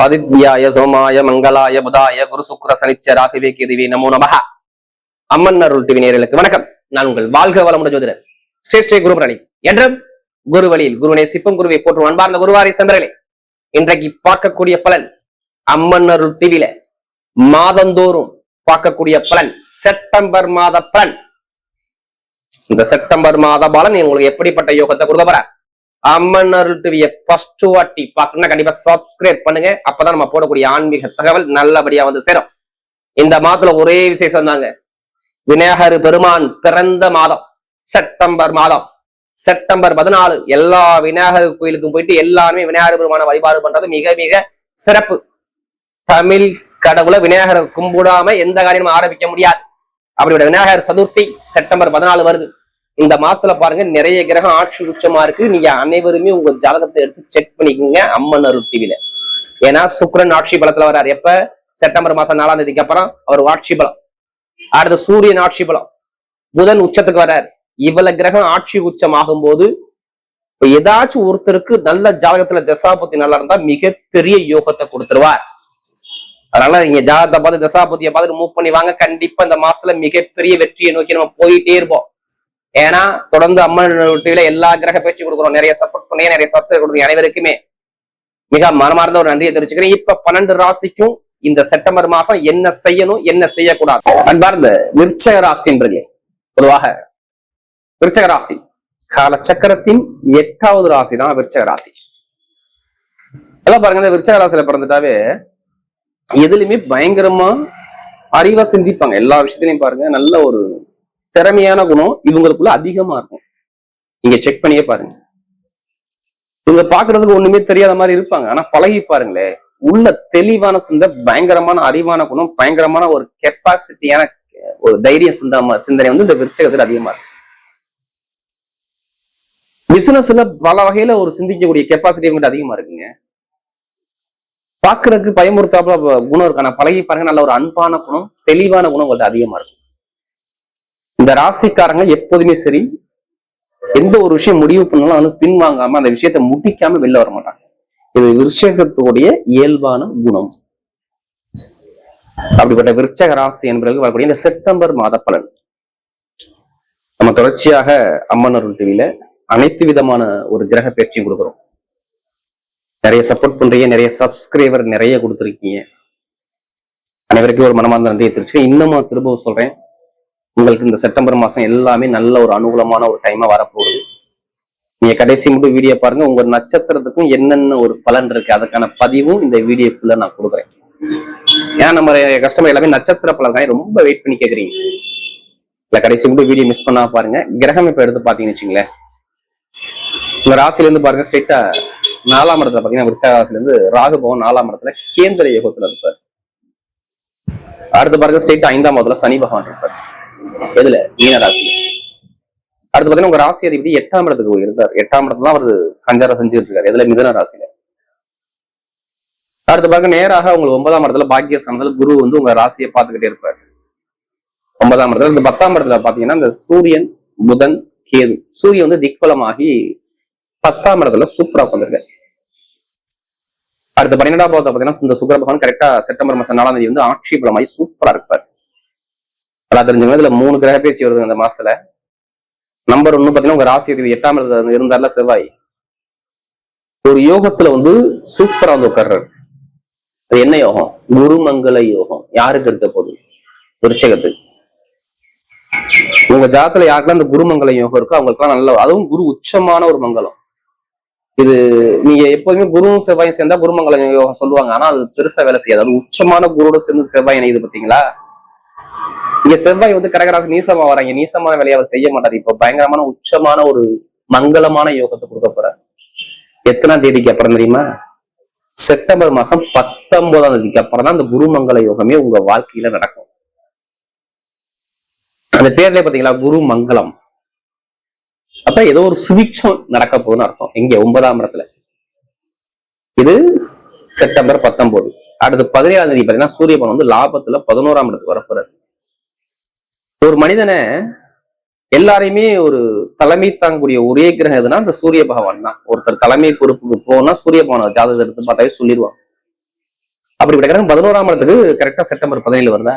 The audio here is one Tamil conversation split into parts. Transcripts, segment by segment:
ஆதித்யாய சோமாய மங்களாய புதாய குரு சுக்ர சனிச்ச ராகவே கேதுவே நமோ நமஹ. அம்மன் அருள் டிவி நேயர்களுக்கு வணக்கம். நான் உங்கள் வாழ்க வளமுடன் ஜோதிடர் ஸ்ரீ ஸ்ரீ குருபரணி என்றும் குரு வழியில் குருவினை சிப்பம் குருவை போற்றும் அன்பார்ந்த குருவாரி சென்றர்களே, இன்றைக்கு பார்க்கக்கூடிய பலன் அம்மன் அருள் டிவில மாதந்தோறும் பார்க்கக்கூடிய பலன் செப்டம்பர் மாத பலன். இந்த செப்டம்பர் மாத பலன் உங்களுக்கு எப்படிப்பட்ட யோகத்தை கொடுக்க போற? அம்மன் அருள் டிவியை ஃபர்ஸ்ட் வாட்டி பார்க்கணும்னா கண்டிப்பா சப்ஸ்கிரைப் பண்ணுங்க. அப்பதான் நம்ம போடக்கூடிய ஆன்மீக தகவல் நல்லபடியா வந்து சேரும். இந்த மாதத்துல ஒரே விசேஷம் தாங்க. விநாயகர் பெருமான் பிறந்த மாதம் செப்டம்பர் மாதம். செப்டம்பர் 14 எல்லா விநாயகர் கோயிலுக்கும் போயிட்டு எல்லாருமே விநாயகர் பெருமான வழிபாடு பண்றது மிக மிக சிறப்பு. தமிழ் கடவுளை விநாயகரை கும்பிடாம எந்த காரியமும் ஆரம்பிக்க முடியாது. அப்படியோட விநாயகர் சதுர்த்தி செப்டம்பர் 14 வருது. இந்த மாசத்துல பாருங்க, நிறைய கிரகம் ஆட்சி உச்சமா இருக்கு. நீங்க அனைவருமே உங்க ஜாதகத்தை எடுத்து செக் பண்ணிக்கோங்க அம்மன் அருள் டிவில. ஏன்னா சுக்கிரன் ஆட்சி பலத்துல வர்றாரு. எப்ப? செப்டம்பர் மாசம் 4ஆம் தேதிக்கு அப்புறம் அவர் ஆட்சி பலம். அடுத்த சூரியன் ஆட்சி பலம். புதன் உச்சத்துக்கு வர்றாரு. இவ்வளவு கிரகம் ஆட்சி உச்சம் ஆகும் போது ஏதாச்சும் ஒருத்தருக்கு நல்ல ஜாதகத்துல தசாபுத்தி நல்லா இருந்தா மிகப்பெரிய யோகத்தை கொடுத்துருவார். அதனால நீங்க ஜாதகத்தை பார்த்து தசாபுத்தியை பார்த்துட்டு மூவ் பண்ணி வாங்க. கண்டிப்பா இந்த மாசத்துல மிகப்பெரிய வெற்றியை நோக்கி நம்ம போயிட்டே இருப்போம். ஏன்னா தொடர்ந்து அம்மன் டிவில எல்லா கிரக பேச்சு கொடுக்குறோம். நிறைய சப்போர்ட் பண்ணி நிறைய சப்ஸ்கிரைப் கொடுக்குறீங்க. அனைவருக்குமே மிக மனமார்ந்த ஒரு நன்றியை தெரிவிச்சுக்கிறேன். இப்ப 12 ராசிக்கும் இந்த செப்டம்பர் மாசம் என்ன செய்யணும் என்ன செய்யக்கூடாது அன்பார்ந்த விருச்சக ராசின்றீங்க. பொதுவாக விருச்சக ராசி கால சக்கரத்தின் 8வது ராசி தான் விருச்சக ராசி. எல்லாம் பாருங்க, இந்த விருச்சக ராசியில பிறந்துட்டாவே எதுலையுமே பயங்கரமா அறிவா சிந்திப்பாங்க. எல்லா விஷயத்திலையும் பாருங்க, நல்ல ஒரு திறமையான குணம் இவங்களுக்குள்ள அதிகமா இருக்கும். நீங்க செக் பண்ணியே பாருங்க. இவங்க பாக்குறதுக்கு ஒண்ணுமே தெரியாத மாதிரி இருப்பாங்க. ஆனா பழகி பாருங்களே, உள்ள தெளிவான சிந்தை, பயங்கரமான அறிவான குணம், பயங்கரமான ஒரு கெப்பாசிட்டியான ஒரு தைரிய சிந்தனை வந்து இந்த விருச்சகத்துல அதிகமா இருக்கு. பிசினஸ்ல பல வகையில ஒரு சிந்திக்கக்கூடிய கெப்பாசிட்டி இவங்க அதிகமா இருக்குங்க. பாக்குறதுக்கு பயமுறுத்தாப்புல குணம் இருக்கு. ஆனா பழகி பாருங்க, நல்ல ஒரு அன்பான குணம், தெளிவான குணம் உங்கள்ட்ட அதிகமா இருக்கும். இந்த ராசிக்காரங்க எப்போதுமே சரி, எந்த ஒரு விஷயம் முடிவு பண்ணாலும் வந்து பின்வாங்காம அந்த விஷயத்த முடிக்காம வெளில வர மாட்டாங்க. இது விருச்சகத்துடைய இயல்பான குணம். அப்படிப்பட்ட விருச்சக ராசி என்பவர்களுக்கு வரக்கூடிய இந்த செப்டம்பர் மாத பலன் நம்ம தொடர்ச்சியாக அம்மன் அருள் டிவில அனைத்து விதமான ஒரு கிரக பயிற்சியும் கொடுக்குறோம். நிறைய சப்போர்ட் பண்றீங்க, நிறைய சப்ஸ்கிரைபர் நிறைய கொடுத்துருக்கீங்க. அனைவருக்கும் ஒரு மனமார்ந்த நன்றியை தெரிவிச்சுக்க. இன்னுமா திரும்பவும் சொல்றேன், உங்களுக்கு இந்த செப்டம்பர் மாசம் எல்லாமே நல்ல ஒரு அனுகூலமான ஒரு டைமா வரப்போகுது. நீங்க கடைசி மட்டும் வீடியோ பாருங்க. உங்க நட்சத்திரத்துக்கும் என்னென்ன ஒரு பலன் இருக்கு அதுக்கான பதிவும் இந்த வீடியோக்குள்ள நான் கொடுக்குறேன். ஏன்னா நம்ம கஸ்டமர் எல்லாமே நட்சத்திர பலன் ரொம்ப வெயிட் பண்ணி கேட்குறீங்க. இல்ல கடைசி மட்டும் வீடியோ மிஸ் பண்ணா பாருங்க. கிரகம் இப்ப எடுத்து பாத்தீங்கன்னு வச்சுங்களேன், உங்க ராசில இருந்து பாருங்க, ஸ்ட்ரெயிட்டா 4ஆம் இடத்துல பாத்தீங்கன்னா விருச்சக ராசில இருந்து ராகு பகவான் 4ஆம் இடத்துல கேந்திர யோகத்துல இருப்பார். அடுத்து பாருங்க, ஸ்ட்ரெயிட்டா 5ஆம் இடத்துல சனி பகவான் இருப்பார். எதுல? மீன ராசி. அடுத்து பாத்தீங்கன்னா உங்க ராசி அதிபதி 8ஆம் இடத்துக்கு போயிருந்தார். 8ஆம் இடத்துல தான் அவர் சஞ்சாரம் செஞ்சுட்டு இருக்காரு. எதுல? மிதுன ராசியில. அடுத்து பாருங்க, நேராக உங்களுக்கு 9ஆம் இடத்துல பாக்கியஸ்தானத்துல குரு வந்து உங்க ராசியை பார்த்துக்கிட்டே இருப்பாரு. 9ஆம் இடத்துல. இந்த 10ஆம் இடத்துல பாத்தீங்கன்னா இந்த சூரியன் புதன் கேது. சூரியன் வந்து திக்பலமாகி 10ஆம் இடத்துல சூப்பரா உட்காந்துருக்காரு. அடுத்து 12ஆம் பாவத்தை பாத்தீங்கன்னா இந்த சுக்கிர பகவான் கரெக்டா செப்டம்பர் மாசம் 4ஆம் தேதி வந்து ஆட்சி பலமாகி சூப்பரா இருப்பார். நல்லா தெரிஞ்சுங்க. இதுல 3 கிரக பயிற்சி வருது இந்த மாசத்துல. நம்பர் 1 பாத்தீங்கன்னா உங்க ராசி அதிபதி 8ஆம் இடத்துல இருந்தார்ல செவ்வாய், ஒரு யோகத்துல வந்து சூப்பரா வந்து உட்கார்றாரு. அது என்ன யோகம்? குருமங்கள யோகம். யாருக்கு இருக்க போகுது? விருச்சகத்துக்கு. உங்க ஜாதகத்துல யாருக்கெல்லாம் அந்த குருமங்கள யோகம் இருக்கோ அவங்களுக்குலாம் நல்ல, அதுவும் குரு உச்சமான ஒரு மங்களம். இது நீங்க எப்போதுமே குருவும் செவ்வாயும் சேர்ந்தா குருமங்கள யோகம் சொல்லுவாங்க. ஆனா அது பெருசா வேலை செய்யாது. அது உச்சமான குருவோட சேர்ந்து செவ்வாய் இணையுது பாத்தீங்களா? இங்க செவ்வாய் வந்து கடகராசி நீசமா வராங்க. நீசமான வேலையை அவர் செய்ய மாட்டாரு. இப்ப பயங்கரமான உச்சமான ஒரு மங்களமான யோகத்தை கொடுக்க போறார். எத்தனாம் தேதிக்கு அப்புறம் தெரியுமா? செப்டம்பர் மாசம் 19ஆம் தேதிக்கு அப்புறம் தான் அந்த குருமங்கள யோகமே உங்க வாழ்க்கையில நடக்கும். அந்த பேர்லயே பாத்தீங்களா, குரு மங்களம். அப்ப ஏதோ ஒரு சுவிட்சம் நடக்க போகுதுன்னு அர்த்தம். இங்க 9ஆம் இடத்துல. இது செப்டம்பர் 19. அடுத்து 17ஆம் தேதி பாத்தீங்கன்னா சூரிய பகவான் வந்து லாபத்துல 11ஆம் இடத்துக்கு வரப்போறாரு. ஒரு மனிதனை எல்லாரையுமே ஒரு தலைமை தாங்கக்கூடிய ஒரே கிரகம் எதுனா அந்த சூரிய பகவான் தான். ஒருத்தர் தலைமை பொறுப்புக்கு போனா சூரிய பகவான் ஜாதகத்தை எடுத்து பார்த்தாவே சொல்லிடுவான். அப்படிப்பட்ட கிரகம் 11ஆம் இடத்துக்கு கரெக்டா செப்டம்பர் 17 வருதா.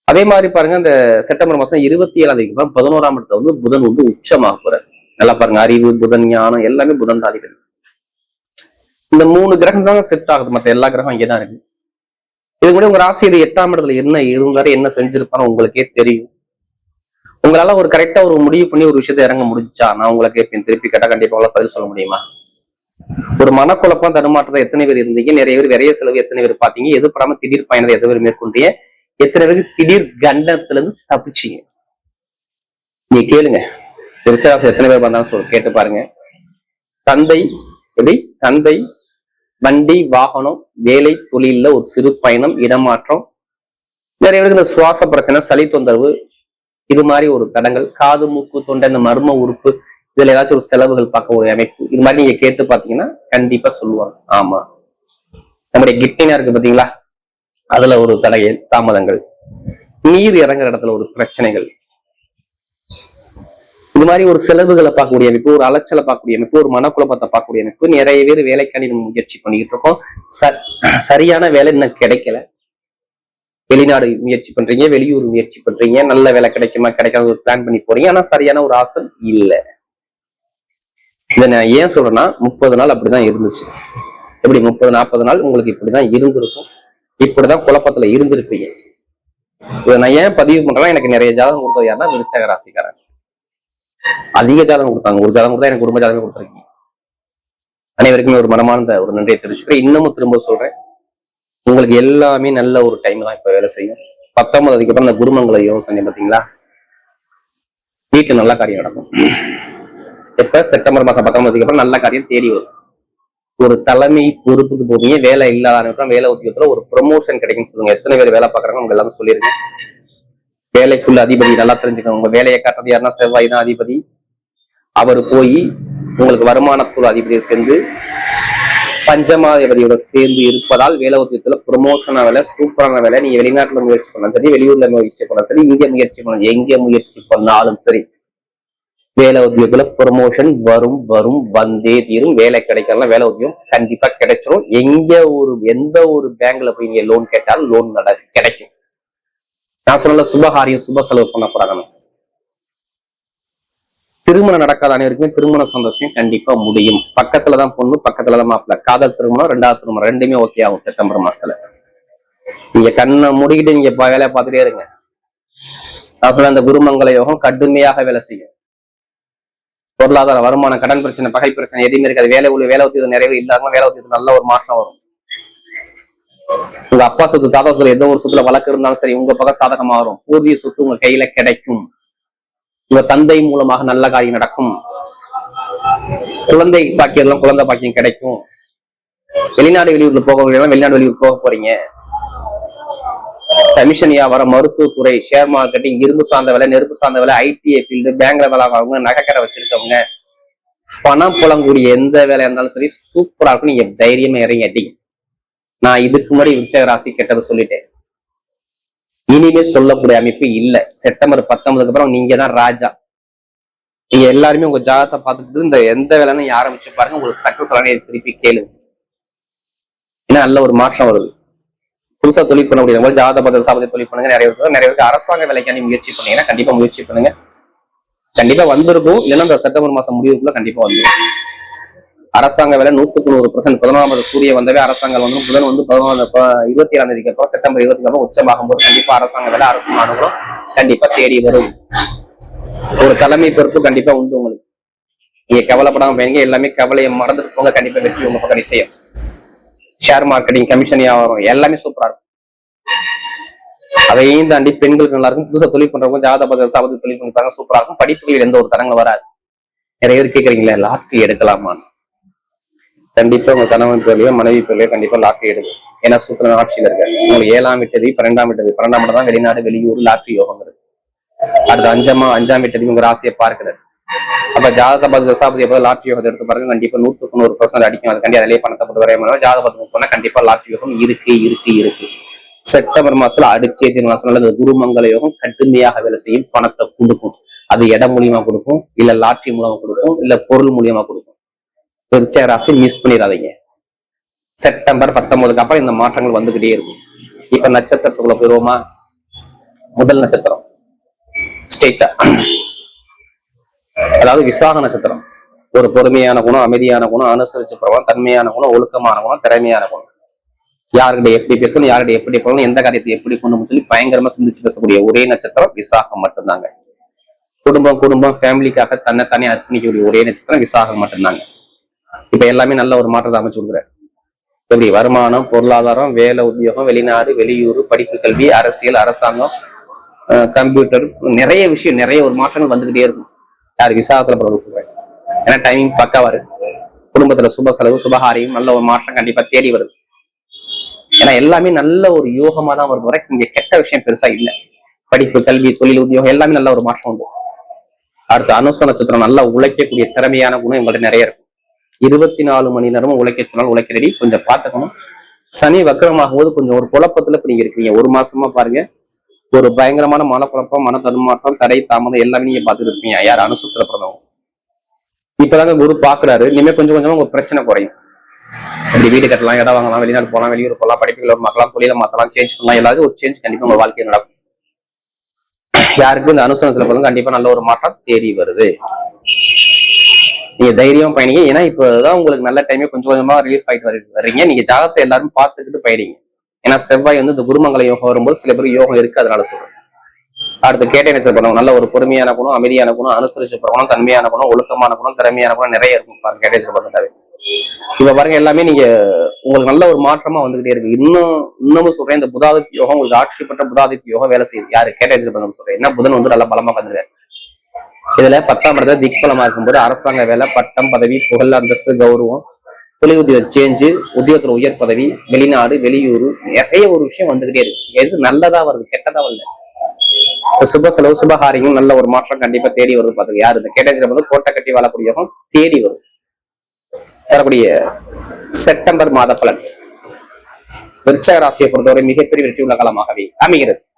அதே மாதிரி பாருங்க, இந்த செப்டம்பர் மாசம் 27ஆம் தேதிக்கு அப்புறம் 11ஆம் இடத்துல வந்து புதன் வந்து உச்சமாக போறாரு. நல்லா பாருங்க, அறிவு, புதன், ஞானம் எல்லாமே புதன் தான். இந்த 3 கிரகம் தாங்க செட் ஆகுது, மற்ற எல்லா கிரகம் இங்கேதான் இருக்கு. இதுக்கு முன்னாடி உங்க ராசி இது 8ஆம் இடத்துல என்ன இருந்தாரு, என்ன செஞ்சிருப்பாரு உங்களுக்கே தெரியும். உங்களால ஒரு கரெக்டா ஒரு முடிவு பண்ணி ஒரு விஷயத்த இறங்க முடிஞ்சா, நான் உங்களுக்கு திருப்பி கேட்டா கண்டிப்பா உங்களால பதில் சொல்ல முடியுமா? ஒரு மனக்குழப்பம், தடுமாற்றத்தை எத்தனை பேர் இருந்தீங்க? நிறைய பேர் விரைய செலவு எத்தனை பேர் பாத்தீங்க? எதிர்பாராம திடீர் பயணத்தை எத்தனை பேர் மேற்கொண்டீங்க? எத்தனை பேருக்கு திடீர் கண்டத்துல இருந்து தப்பிச்சீங்க? நீங்க கேளுங்க, விருச்சிக எத்தனை பேர் வந்தாலும் கேட்டு பாருங்க. தந்தை எப்படி தந்தை, வண்டி, வாகனம், வேலை, தொழில ஒரு சிறு பயணம், இடமாற்றம், நிறைய பேருக்கு இந்த சுவாச பிரச்சனை, சளி தொந்தரவு, இது மாதிரி ஒரு தடங்கள், காது, மூக்கு, தொண்டை, இந்த மர்ம உறுப்பு, இதுல ஏதாச்சும் ஒரு செலவுகள் பார்க்க ஒரு அமைப்பு, இது மாதிரி நீங்க கேட்டு பாத்தீங்கன்னா கண்டிப்பா சொல்லுவாங்க. ஆமா, நம்முடைய கிட்னியா இருக்கு பாத்தீங்களா, அதுல ஒரு தடைகள், தாமதங்கள், நீர் இறங்குற இடத்துல ஒரு பிரச்சனைகள், இது மாதிரி ஒரு செலவுகளை பார்க்கக்கூடிய அமைப்பு, ஒரு அலைச்சலை பார்க்கக்கூடிய அமைப்பு, ஒரு மனக்குழப்பத்தை பார்க்கக்கூடிய அமைப்பு. நிறைய பேர் வேலைக்காண்டி நம்ம முயற்சி பண்ணிக்கிட்டு இருக்கோம். சரியான வேலை இன்னும் கிடைக்கல. வெளிநாடு முயற்சி பண்றீங்க, வெளியூர் முயற்சி பண்றீங்க, நல்ல வேலை கிடைக்குமா கிடைக்காத ஒரு பிளான் பண்ணி போறீங்க, ஆனா சரியான ஒரு ஆப்ஷன் இல்லை. இதை நான் ஏன் சொல்றேன்னா, 30 நாள் அப்படிதான் இருந்துச்சு. எப்படி 30-40 நாள் உங்களுக்கு இப்படிதான் இருந்திருக்கும், இப்படிதான் குழப்பத்துல இருந்திருப்பீங்க. இதை நான் ஏன் பதிவு பண்றேன்னா, எனக்கு நிறைய ஜாதகம் கொடுத்தது யாருன்னா விருச்சிக ராசிக்காரன். அதிக ஜாதகம் கொடுத்தாங்க. ஒரு ஜாதகம் கொடுத்தா எனக்கு குடும்ப ஜாதகம் கொடுத்துருக்கீங்க. அனைவருக்குமே ஒரு மனமார்ந்த ஒரு நன்றியை தெரிவிச்சுக்கிறேன். இன்னமும் திரும்ப சொல்றேன், உங்களுக்கு எல்லாமே நல்ல ஒரு டைம் தான் இப்ப வேலை செய்யும். 19 அதுக்கப்புறம் இந்த குருமங்கள யோசனை பாத்தீங்களா, வீட்டுல நல்ல காரியம் நடக்கும். இப்ப செப்டம்பர் மாசம் 19 அப்புறம் நல்ல காரியம் தேடி வரும். ஒரு தலைமை பொறுப்புக்கு போவீங்க, வேலை இல்லாத வேலை உத்தியோகத்துல ஒரு ப்ரொமோஷன் கிடைக்கும்னு சொல்லுங்க. எத்தனை பேர் வேலை பாக்குறாங்க உங்க எல்லாரும் சொல்லிருங்க. வேலைக்குள்ள அதிபதி நல்லா தெரிஞ்சுக்கணும். உங்க வேலையை காட்டுறது யாருன்னா செவ்வாய் தான் அதிபதி. அவர் போய் உங்களுக்கு வருமானத்துள்ள அதிபதியை சேர்ந்து பஞ்சமாதிபதியோட சேர்ந்து இருப்பதால் வேலை உத்தியோகத்துல ப்ரொமோஷனா வேலை, சூப்பரான வேலை. நீங்க வெளிநாட்டுல முயற்சி பண்ணலாம் சரி, வெளியூர்ல முயற்சி பண்ணலாம் சரி, இங்க முயற்சி பண்ணலாம், எங்க முயற்சி பண்ணாலும் சரி, வேலை உத்தியோகத்துல ப்ரொமோஷன் வரும் வரும் வந்தே தீரும். வேலை கிடைக்கலாம், வேலை உத்தியோகம் கண்டிப்பா கிடைச்சிரும். எந்த ஒரு பேங்க்ல போய் நீங்க லோன் கேட்டாலும் லோன் கிடைக்கும். நான் சொன்ன சுபகாரியம், சுப செலவு பண்ண போறாங்க. திருமணம் நடக்காத அனைவருக்குமே திருமண சந்தோஷம் கண்டிப்பா முடியும். பக்கத்துலதான் பொண்ணு, பக்கத்துலதான் மாப்பிள்ள. காதல் திருமணம், 2வது திருமணம் ரெண்டுமே ஓகே ஆகும் செப்டம்பர் மாசத்துல. நீங்க கண்ணை முடிக்கிட்டு நீங்க வேலையை பார்த்துட்டே இருங்க. நான் சொல்ல அந்த குருமங்கள யோகம் கடுமையாக வேலை செய்யும். பொருளாதார, வருமானம், கடன் பிரச்சனை, பகை பிரச்சனை எதுவுமே இருக்காது. வேலை உத்தியோகம் நிறைய இல்லாம வேலை உத்தியோகம் நல்ல ஒரு மாற்றம் வரும். உங்க அப்பா சொத்து, தாத்தா சொத்து, எந்த ஒரு சொத்துல வழக்கு இருந்தாலும் சரி உங்க பக்கம் சாதகமா வரும். பூர்வீக சொத்து உங்க கையில கிடைக்கும். உங்க தந்தை மூலமாக நல்ல காரியம் நடக்கும். குழந்தை பாக்கியம், குழந்தை பாக்கியம் கிடைக்கும். வெளிநாடு வெளியூர்ல வெளிநாடு வெளியூர் போக போறீங்க. கமிஷன் வியாபாரம், மருத்துவத்துறை, ஷேர் மார்க்கெட்டிங், இரும்பு சார்ந்த வேலை, நெருப்பு சார்ந்த வேலை, ஐடிஐ ஃபீல்டு, பேங்க்ல வேலை வாங்க, நகைக்கடை வச்சிருக்கவங்க, பணம் புலங்கூடிய எந்த வேலையா இருந்தாலும் சரி சூப்பரா இருக்கும். நீங்க தைரியமா இறங்கி அடிங்க. நான் இதுக்கு முன்னாடி விருச்சிக ராசி கெட்டதை சொல்லிட்டேன். இனிமே சொல்லக்கூடிய அமைப்பு இல்ல. செப்டம்பர் 19 அப்புறம் நீங்க தான் ராஜா. நீங்க எல்லாருமே உங்க ஜாதகத்தை பார்த்துட்டு இந்த எந்த வேலைன்னு ஆரம்பிச்சு பாருங்க, உங்களுக்கு சக்சஸ் திருப்பி கேளுங்க. ஏன்னா நல்ல ஒரு மாற்றம் வருது. புதுசா தொழில் பண்ண முடியாது, ஜாதக பத்திர சாபத்தை தொழில் பண்ணுங்க. நிறைய பேருக்கு அரசாங்க வேலைக்காண்டி முயற்சி பண்ணீங்கன்னா கண்டிப்பா முயற்சி பண்ணுங்க. கண்டிப்பா வந்திருக்கும். இல்லைன்னா இந்த செப்டம்பர் மாசம் முடிவுக்குள்ள கண்டிப்பா வந்துடும். அரசாங்க வேலை 100% 11ஆவது சூரிய வந்தவே அரசாங்கம் வந்து புதன் வந்து 27ஆம் தேதிக்கு அப்புறம் செப்டம்பர் 20 அப்புறம் உச்சமாகும் போது கண்டிப்பா அரசாங்க வேலை, அரசு மாணவர்களும் கண்டிப்பா தேடி வரும். ஒரு தலைமை பொறுப்பு கண்டிப்பா உண்டு உங்களுக்கு. நீங்க கவலைப்படாம போயிருங்க. எல்லாமே கவலையை மறந்துட்டு போங்க. கண்டிப்பா வெற்றி உங்க பக்கம் நிச்சயம். ஷேர் மார்க்கெட்டிங், கமிஷன் வியாபாரம் எல்லாமே சூப்பரா இருக்கும். அதையும் தாண்டி பெண்களுக்கு நல்லா இருக்கும். புதுசா தொழில் பண்றவங்க ஜாதக பத்திர சாபத்தை தொழில் பண்ணிப்பாங்க, சூப்பரா இருக்கும். படிப்புகளில் எந்த ஒரு தரங்களும் வராது. நிறைய பேர் கேட்கறீங்களா லாட்டரி எடுக்கலாமா? கண்டிப்பா உங்க கணவன் பேர்லயோ மனைவி பேர்லயோ கண்டிப்பா லாட்டரி எடுக்கும். ஏன்னா சுக்கிரன் ஆட்சியில இருக்காரு. உங்களுக்கு 7ஆம் வீட்டதி, 12ஆம் வீட்டதி, 12ஆம் இடம் தான் வெளிநாடு வெளியூர் லாட்டரி யோகம் இருக்கு. அடுத்து 5ஆம் வீட்டதி உங்க ராசியை பார்க்கிறாரு. அப்ப ஜாதக பத்திர சாபதி எப்போ லாட்டரி யோகத்தை எடுத்து பாருங்க, கண்டிப்பா 100% அடிக்கும். அதுக்காண்டி அதிலேயே பணத்தை போட்டு வரைய ஜாதக பத்திரம் போனா கண்டிப்பா லாட்டரி யோகம் இருக்கு. செப்டம்பர் மாசத்துல அடிச்சே மாசம் இந்த குருமங்கள யோகம் கடுமையாக வேலை செய்யும். பணத்தை கொடுக்கும். அது இடம் மூலியமா கொடுக்கும், இல்ல லாட்டரி மூலமா கொடுக்கும், இல்ல பொருள் மூலியமா கொடுக்கும். விருச்சிக ராசி மிஸ் பண்ணிடாதீங்க. செப்டம்பர் 19க்கு அப்புறம் இந்த மாற்றங்கள் வந்துகிட்டே இருக்கும். இப்ப நட்சத்திரத்துக்குள்ள போயிருவோமா? முதல் நட்சத்திரம் ஸ்டேட்டா, அதாவது விசாக நட்சத்திரம். ஒரு பொறுமையான குணம், அமைதியான குணம், அனுசரிச்சு போறவன், தன்மையான குணம், ஒழுக்கமான குணம், திறமையான குணம். யாருக்கிட்ட எப்படி பேசணும், யாருடைய எப்படி போகணும், எந்த காரியத்தை எப்படி கொண்டு சொல்லி பயங்கரமா சிந்திச்சு பேசக்கூடிய ஒரே நட்சத்திரம் விசாகம் மட்டும்தாங்க. குடும்பம் ஃபேமிலிக்காக தன்னை அர்ப்பணிக்கக்கூடிய ஒரே நட்சத்திரம் விசாகம் மட்டும்தாங்க. இப்ப எல்லாமே நல்ல ஒரு மாற்றத்தை அமைச்சு கொடுக்குறாரு. எப்படி வருமானம், பொருளாதாரம், வேலை, உத்தியோகம், வெளிநாடு, வெளியூர், படிப்பு, கல்வி, அரசியல், அரசாங்கம், கம்ப்யூட்டர், நிறைய விஷயம், நிறைய ஒரு மாற்றங்கள் வந்துகிட்டே இருக்கும். யாரு விசாகத்துல பிறகு சொல்றேன். ஏன்னா டைமிங் பக்காவா இருக்கு. குடும்பத்துல சுப செலவு, சுபகாரியம், நல்ல ஒரு மாற்றம் கண்டிப்பா தேடி வருது. ஏன்னா எல்லாமே நல்ல ஒரு யோகமா தான் வருது. வரைக்கும் இங்க கெட்ட விஷயம் பெருசா இல்லை. படிப்பு, கல்வி, தொழில், உத்தியோகம் எல்லாமே நல்ல ஒரு மாற்றம் உண்டு. அடுத்து அனுச நட்சத்திரம், நல்லா உழைக்கக்கூடிய திறமையான குணம் இவங்கள்ட்ட நிறைய இருக்கும். 24 மணி நேரமும் உழைக்க சொன்னாலும் உழைக்கிறடி. கொஞ்சம் பார்த்துக்கணும். சனி வக்கரமாகும் போது கொஞ்சம் ஒரு குழப்பத்துல இப்ப நீங்க இருக்கீங்க. ஒரு மாசமா பாருங்க, ஒரு பயங்கரமான மனக்குழப்பம், மன தடுமாற்றம், தடை, தாமதம் எல்லாமே நீங்க பார்த்துட்டு இருப்பீங்க. யார் அனுசத்துல பிறந்தவங்க. இப்பதாங்க குரு பாக்குறாரு. இனிமே கொஞ்சம் கொஞ்சமா உங்க பிரச்சனை குறையும். அப்படி வீடு கட்டலாம், இடம் வாங்கலாம், வெளிநாடு போகலாம், வெளியூர் போகலாம், படிப்புகளை மாற்றலாம், தொழிலை மாற்றலாம், சேஞ்ச் பண்ணலாம். எல்லாரும் ஒரு சேஞ்ச் கண்டிப்பா உங்க வாழ்க்கையில் நடக்கும். யாருக்கு இந்த அனுசரணத்துல பிறந்தவங்க கண்டிப்பா நல்ல ஒரு மாற்றம் தேடி வருது. நீங்க தைரியம் பயணிங்க. ஏன்னா இப்பதான் உங்களுக்கு நல்ல டைமே கொஞ்சம் கொஞ்சமா ரிலீஃப் ஆயிட்டு வர்றீங்க. நீங்க ஜாதகத்தை எல்லாரும் பார்த்துக்கிட்டு பயணிங்க. ஏன்னா செவ்வாய் வந்து இந்த குருமங்கல யோகம் வரும்போது சில பேர் யோகம் இருக்கு, அதனால சொல்றேன். அடுத்து கேட்டை நட்சத்திரம், நல்ல ஒரு பொறுமையான குணம், அமைதியான குணம், அனுசரிச்சு குணம், தன்மையான குணம், ஒழுக்கமான குணம், திறமையான குணம் நிறைய இருக்கும். பாருங்க கேட்டை நட்சத்திரம். இப்ப பாருங்க எல்லாமே நீங்க உங்களுக்கு நல்ல ஒரு மாற்றமா வந்துகிட்டே இருக்கு. இன்னமும் சொல்றேன், இந்த புதாதித்ய யோகம் உங்களுக்கு ஆட்சி பெற்ற புதாதித்ய யோகம் வேலை செய்யுது. யாரு கேட்டை நட்சத்திரம் சொல்றேன். என்ன புதன் வந்து நல்ல பலமா வந்துருக்காரு. இதுல 10ஆம் இடத்துல திக்பலமா இருக்கும்போது அரசாங்க வேலை, பட்டம், பதவி, புகழ், அந்தஸ்து, கௌரவம், தொழில் உத்தியோக சேஞ்சு, உத்தியோகத்துல உயர் பதவி, வெளிநாடு, வெளியூர், நிறைய ஒரு விஷயம் வந்துகிட்டே இருக்கு. எது நல்லதா வருது, கெட்டதா வரல. சுப செலவு, சுபகாரியம் நல்ல ஒரு மாற்றம் கண்டிப்பா தேடி வருது. பாத்துக்க யாரு இந்த கேட்டை வந்து கோட்டை கட்டி வாழக்கூடிய யோகம் தேடி வரும். வரக்கூடிய செப்டம்பர் மாத பலன் விருச்சிக ராசியை பொறுத்தவரை மிகப்பெரிய வெற்றி உள்ள காலமாகவே அமைகிறது.